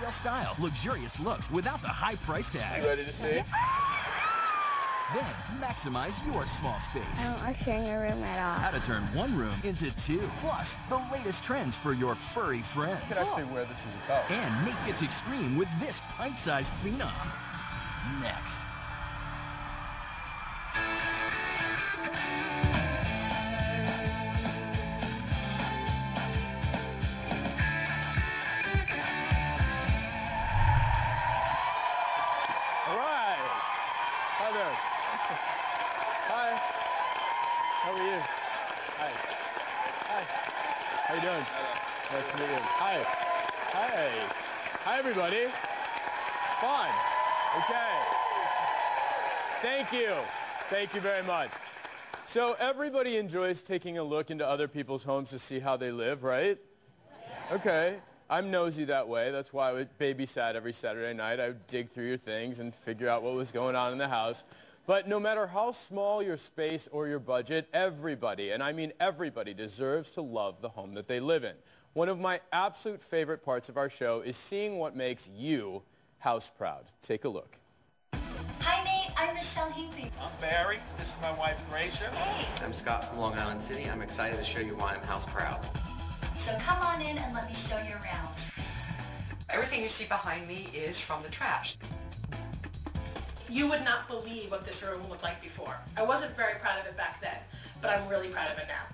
upscale style, luxurious looks without the high price tag. You ready to see? Then maximize your small space. I don't like sharing a room at all. How to turn one room into two. Plus, the latest trends for your furry friends. You can actually wear this as a belt. And make it extreme with this pint-sized phenom. Next. All right. Hi there. Hi. How are you? Hi. Hi. How you doing? Nice to meet you. Hi. Hi. Hi, everybody. Fun. Okay. Thank you. Thank you very much. So everybody enjoys taking a look into other people's homes to see how they live, right? Okay. I'm nosy that way. That's why I would babysat every Saturday night. I would dig through your things and figure out what was going on in the house. But no matter how small your space or your budget, everybody, and I mean everybody, deserves to love the home that they live in. One of my absolute favorite parts of our show is seeing what makes you house proud. Take a look. Hi, Nate. I'm Michelle Hinkley. I'm Barry. This is my wife, Gracia. Hey. I'm Scott from Long Island City. I'm excited to show you why I'm house proud. So come on in and let me show you around. Everything you see behind me is from the trash. You would not believe what this room looked like before. I wasn't very proud of it back then, but I'm really proud of it now.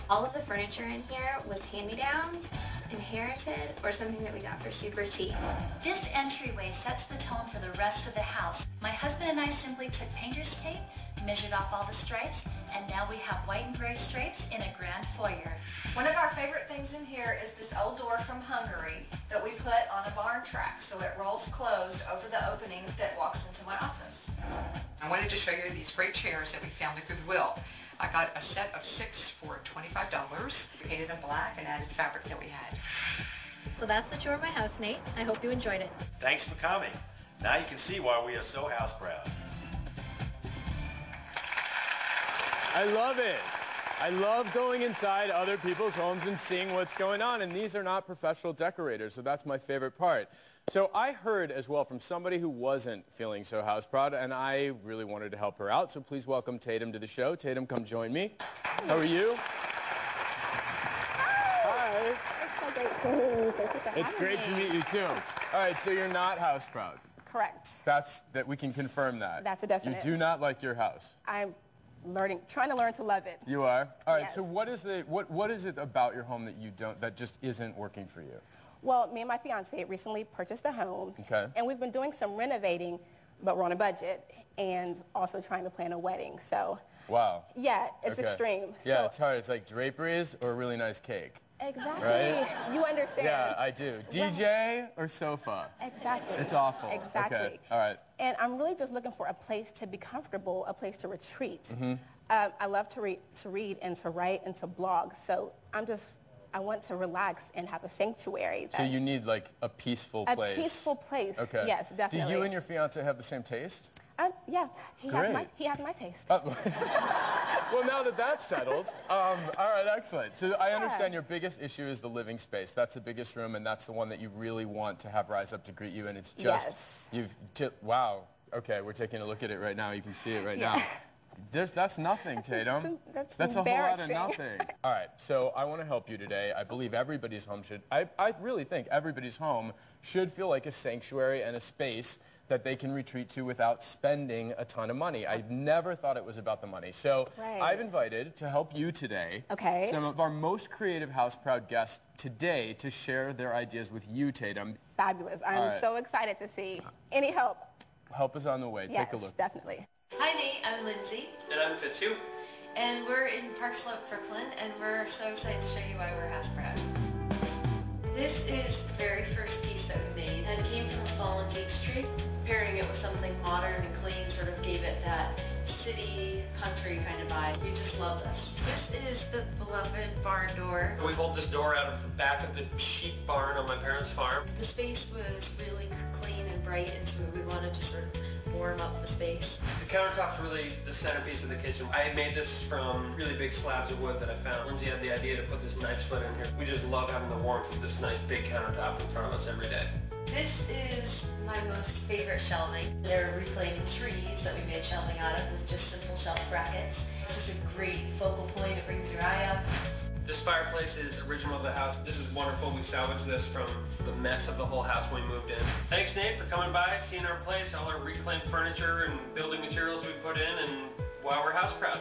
All of the furniture in here was hand-me-downs, inherited, or something that we got for super cheap. This entryway sets the tone for the rest of the house. My husband and I simply took painter's tape, measured off all the stripes, and now we have white and gray stripes in a grand foyer. One of our favorite things in here is this old door from Hungary that we put on a barn track so it rolls closed over the opening that walks into my office. I wanted to show you these great chairs that we found at Goodwill. I got a set of 6 for $25. We painted them black and added fabric that we had. So that's the tour of my house, Nate. I hope you enjoyed it. Thanks for coming. Now you can see why we are so house proud. I love it. I love going inside other people's homes and seeing what's going on, and these are not professional decorators, so that's my favorite part. So I heard as well from somebody who wasn't feeling so house proud, and I really wanted to help her out, so please welcome Tatum to the show. Tatum, come join me. How are you? Hi. It's so great to meet you. Thank you for It's great to meet you, too. All right, so you're not house proud. Correct. That we can confirm that. That's a definite. You do not like your house. I'm trying to learn to love it. You are? All right, Yes. so what is it about your home that just isn't working for you? Well, me and my fiance recently purchased a home. Okay. And we've been doing some renovating, but we're on a budget and also trying to plan a wedding. So, wow. yeah, it's Okay. extreme. Yeah, So, it's hard. It's like draperies or a really nice cake. exactly. Right? You understand. Yeah, I do. DJ or sofa? Exactly. It's awful. Exactly. Okay. All right. And I'm really just looking for a place to be comfortable, a place to retreat. Mm-hmm. I love to read and to write and to blog. So I want to relax and have a sanctuary. So you need like a peaceful place. A peaceful place. Okay. Yes, definitely. Do you and your fiance have the same taste? Yeah, he Great. has my taste. Well, now that that's settled, all right, excellent. So I understand your biggest issue is the living space. That's the biggest room, and that's the one that you really want to have rise up to greet you, and it's just, wow. Okay, we're taking a look at it right now. You can see it right now. That's nothing, Tatum. That's a whole lot of embarrassing. nothing. All right, so I want to help you today. I believe everybody's home I really think everybody's home should feel like a sanctuary and a space that they can retreat to without spending a ton of money. I've never thought it was about the money. So I've invited to help you today some of our most creative house proud guests today to share their ideas with you, Tatum. Fabulous. I'm so excited to see any help. Help is on the way. Yes, Take a look. Definitely. Hi, Nate. I'm Lindsay. And I'm Fitzhugh. And we're in Park Slope, Brooklyn, and we're so excited to show you why we're house proud. This is the very first piece that we made, and it came from Fallen Cake Street. Pairing it with something modern and clean sort of gave it that city, country kind of vibe. We just love this. This is the beloved barn door. We pulled this door out of the back of the sheep barn on my parents' farm. The space was really clean and bright, and so we wanted to sort of warm up the space. The countertop's really the centerpiece of the kitchen. I made this from really big slabs of wood that I found. Lindsay had the idea to put this knife split in here. We just love having the warmth of this nice big countertop in front of us every day. This is my most favorite shelving. They're reclaimed trees that we made shelving out of with just simple shelf brackets. It's just a great focal point. It brings your eye up. This fireplace is original to the house. This is wonderful. We salvaged this from the mess of the whole house when we moved in. Thanks, Nate, for coming by, seeing our place, all our reclaimed furniture and building materials we put in, and wow, we're house proud.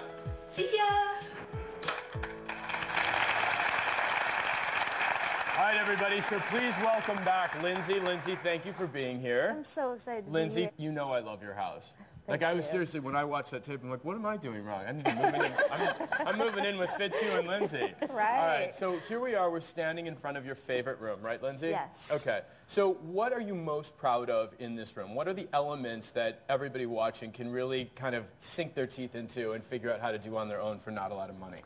See ya! All right, everybody, so please welcome back Lindsay. Lindsay, thank you for being here. I'm so excited to Lindsay, be here. you know I love your house. Thank I was you. seriously, when I watched that tape, I'm like, what am I doing wrong? I need to move in. I'm moving in with Fitzhugh and Lindsay. Right. All right, so here we are. We're standing in front of your favorite room, right, Lindsay? Yes. Okay. So what are you most proud of in this room? What are the elements that everybody watching can really kind of sink their teeth into and figure out how to do on their own for not a lot of money?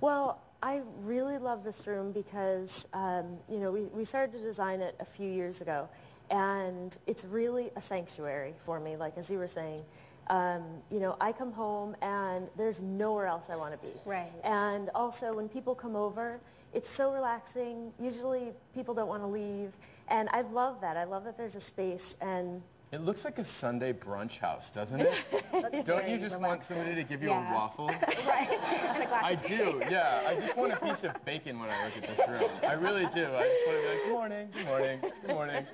Well, I really love this room because, you know, we started to design it a few years ago, and it's really a sanctuary for me, like as you were saying. You know, I come home and there's nowhere else I want to be. Right. And also when people come over, it's so relaxing. Usually people don't want to leave, and I love that. I love that there's a space. And it looks like a Sunday brunch house, doesn't it? Don't you just want somebody to give you a waffle? Right. And a glass I of tea. do, yeah. I just want a piece of bacon when I look at this room. I really do. I just want to be like, good morning, good morning, good morning.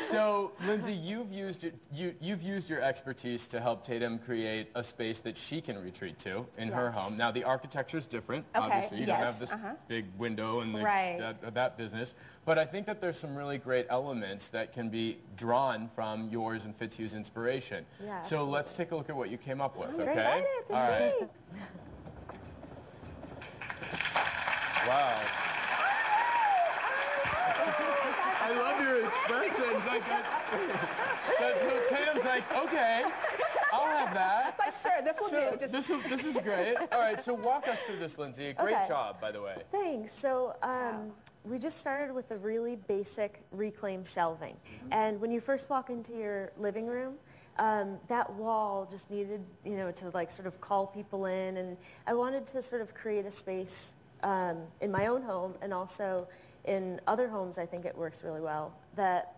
So, Lindsay, you've used your expertise to help Tatum create a space that she can retreat to in her home. Now, the architecture is different, obviously. You don't have this big window and that business. But I think that there's some really great elements that can be drawn from yours and Fitzhugh's inspiration. Yeah, so absolutely. let's take a look at what you came up with, I'm okay? excited to All right. see. Wow. I love your expressions. Tatum's like, okay, I'll have that. But sure, this will do. This is great. All right, so walk us through this, Lindsay. Great job, by the way. Thanks. So we just started with a really basic reclaimed shelving. And when you first walk into your living room, that wall just needed, you know, to like sort of call people in. And I wanted to sort of create a space in my own home, and also in other homes. I think it works really well that,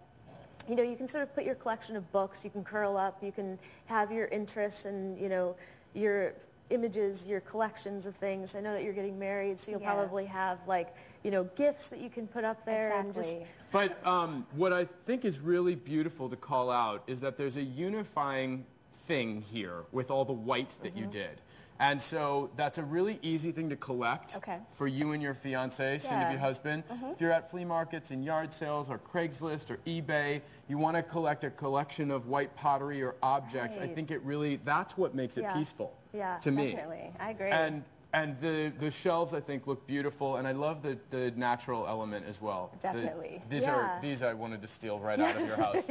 you know, you can sort of put your collection of books, you can curl up, you can have your interests and, you know, your images, your collections of things. I know that you're getting married, so you'll probably have like, you know, gifts that you can put up there. Exactly. And just But what I think is really beautiful to call out is that there's a unifying thing here with all the white that you did. And so that's a really easy thing to collect for you and your fiancé, soon-to-be husband. If you're at flea markets and yard sales or Craigslist or eBay, you want to collect a collection of white pottery or objects. I think it really, that's what makes it peaceful to me. Definitely. I agree. And the shelves, I think, look beautiful, and I love the natural element as well. Definitely. These I wanted to steal right out of your house.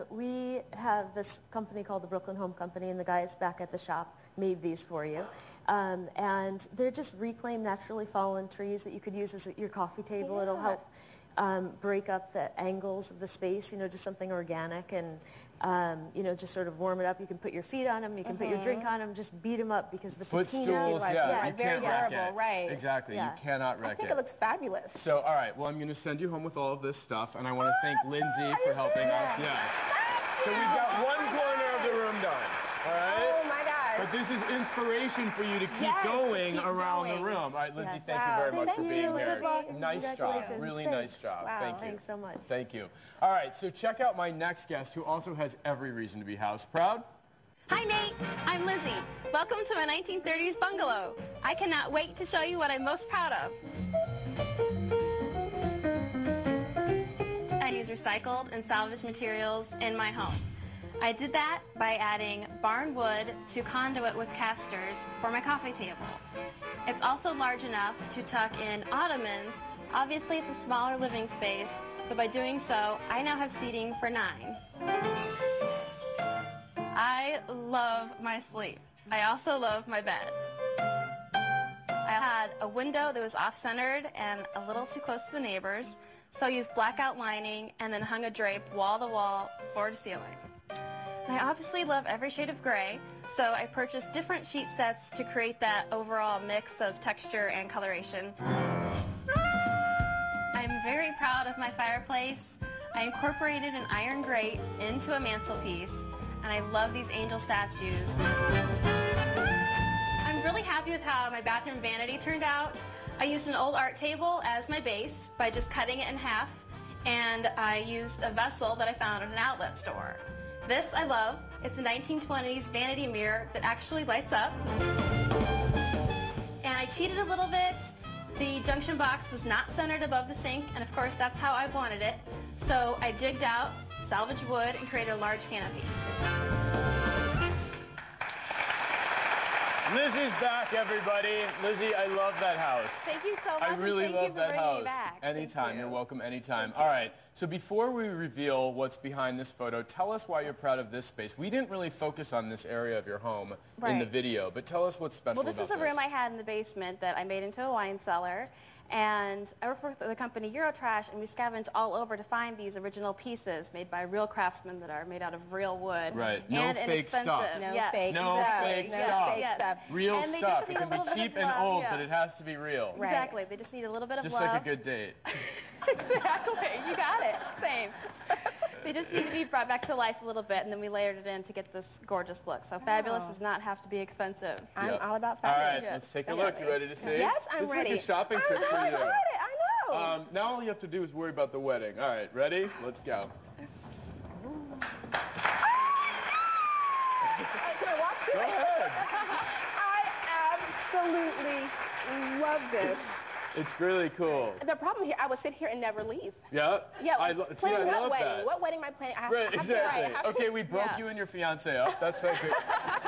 We have this company called the Brooklyn Home Company, and the guys back at the shop made these for you. And they're just reclaimed naturally fallen trees that you could use as your coffee table. It'll help break up the angles of the space, you know, just something organic, and you know, just sort of warm it up. You can put your feet on them, you can put your drink on them, just beat them up because the footstools, very can't durable, wreck it. right? Exactly, you cannot wreck I think it looks fabulous. So, all right, well, I'm going to send you home with all of this stuff, and I want to thank Lindsay for helping us. Yes. So we've got one corner of the room done, all right? Oh my gosh. But this is inspiration for you to keep going around the room. All right, Lindsay, thank you very much for being here. Nice job, really nice job. Thank you. Thanks so much. Thank you. All right, so check out my next guest, who also has every reason to be house proud. Hi Nate, I'm Lizzie. Welcome to my 1930s bungalow. I cannot wait to show you what I'm most proud of. I use recycled and salvaged materials in my home. I did that by adding barn wood to conduit with casters for my coffee table. It's also large enough to tuck in ottomans. Obviously it's a smaller living space, but by doing so, I now have seating for 9. I love my sleep. I also love my bed. I had a window that was off-centered and a little too close to the neighbors, so I used blackout lining and then hung a drape wall to wall, floor to ceiling. And I obviously love every shade of gray, so I purchased different sheet sets to create that overall mix of texture and coloration. I'm very proud of my fireplace. I incorporated an iron grate into a mantelpiece, and I love these angel statues. I'm really happy with how my bathroom vanity turned out. I used an old art table as my base by just cutting it in half, and I used a vessel that I found at an outlet store. This I love. It's a 1920s vanity mirror that actually lights up. And I cheated a little bit. The junction box was not centered above the sink, and of course that's how I wanted it. So I jigged out salvaged wood and created a large canopy. Lizzie's back, everybody. Lizzie, I love that house. Thank you so much. I really and thank love you for that bringing house. me back. Anytime. You're welcome anytime. All right. So before we reveal what's behind this photo, tell us why you're proud of this space. We didn't really focus on this area of your home in the video, but tell us what's special about this. Well, this is a room I had in the basement that I made into a wine cellar. And I work for the company Eurotrash, and we scavenge all over to find these original pieces made by real craftsmen that are made out of real wood. Right. No and fake stuff. No fake No stuff. fake No stuff. fake stuff. Real And they stuff. just need It can a little be bit cheap of and love, old, yeah. but it has to be real. Right. Exactly. They just need a little bit of Just love. like a good date. Exactly. You got it. Same. They just need to be brought back to life a little bit, and then we layered it in to get this gorgeous look. So fabulous does not have to be expensive. I'm all about All fabulous. right, let's take a look. You ready to see? Yes, I'm ready. This is like a shopping trip for I you. got it. I know. Now all you have to do is worry about the wedding. All right, ready? Let's go. Can I walk to Go it? ahead. I absolutely love this. It's really cool. The problem here, I would sit here and never leave. Yeah? Yeah, I planning what love wedding? that. What wedding am I planning? I have, Right, I have exactly. To, Okay, we broke you and your fiance up. That's like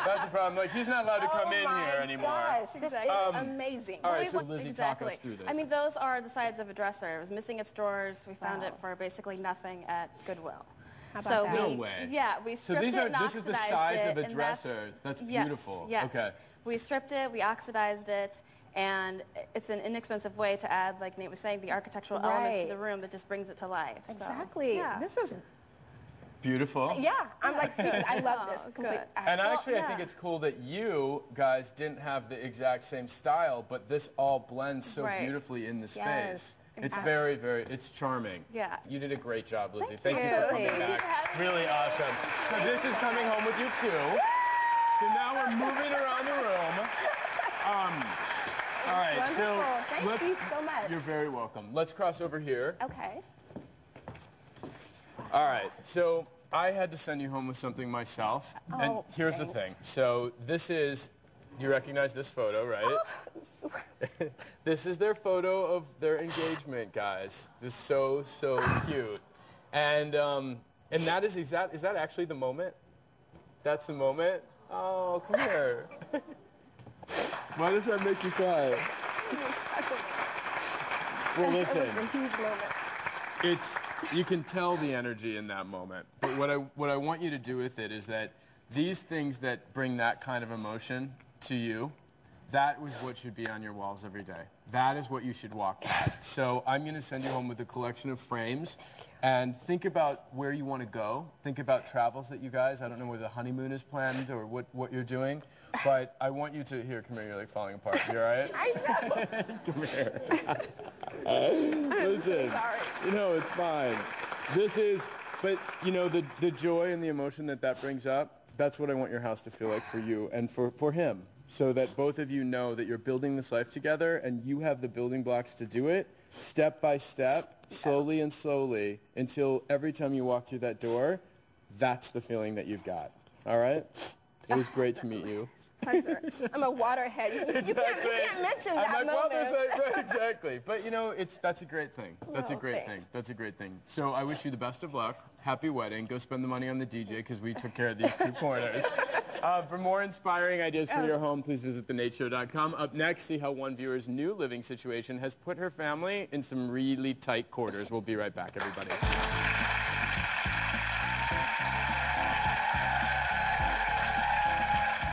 that's a problem. Like, he's not allowed to come in here anymore. Gosh, this is amazing. All right, so Lizzie, talk us through this. I mean, those are the sides of a dresser. It was missing its drawers. We found it for basically nothing at Goodwill. How about that? No way. Yeah, we So stripped these it are and this is the oxidized sides it, of a and dresser. That's yes, beautiful. Yes. Okay. We stripped it, we oxidized it, and it's an inexpensive way to add, like Nate was saying, the architectural elements to the room that just brings it to life. So, Exactly. yeah. This is, Beautiful. yeah, I'm like speaking. I love this. good. And actually, I think it's cool that you guys didn't have the exact same style, but this all blends so beautifully in the space. Yes. It's very, very, it's charming. Yeah. You did a great job, Lizzie. Thank you you. for coming back. Really awesome. So this is coming home with you too. So now we're moving around the room. All right, wonderful. so Thank you so much. You're very welcome. Let's cross over here. Okay. All right, so I had to send you home with something myself. And Oh, here's the thing. So this is, you recognize this photo, right? This is their photo of their engagement, guys. This is so, so cute. And that is that actually the moment? That's the moment? Oh, come here. Why does that make you cry? It was special. Well, listen. It was a huge moment. It's, you can tell the energy in that moment. But what I want you to do with it is that these things that bring that kind of emotion to you, that was what should be on your walls every day. That is what you should walk past. So I'm going to send you home with a collection of frames. And think about where you want to go. Think about travels that you guys, I don't know where the honeymoon is planned or what you're doing. But I want you to, here, come here, you're like falling apart. You all right? I know. Come here. Listen, you know, it's fine. This is, but you know, the joy and the emotion that brings up, that's what I want your house to feel like for you and for him. So that both of you know that you're building this life together and you have the building blocks to do it, step by step, slowly and slowly, until every time you walk through that door, that's the feeling that you've got. All right? It was great to meet you. Pleasure. I'm a waterhead. You can't mention that I'm like, moment. right, exactly. But you know, that's a great thing. That's a great thing. That's a great thing. So I wish you the best of luck. Happy wedding. Go spend the money on the DJ because we took care of these two corners. For more inspiring ideas for your home, please visit thenateshow.com. Up next, see how one viewer's new living situation has put her family in some really tight quarters. We'll be right back, everybody.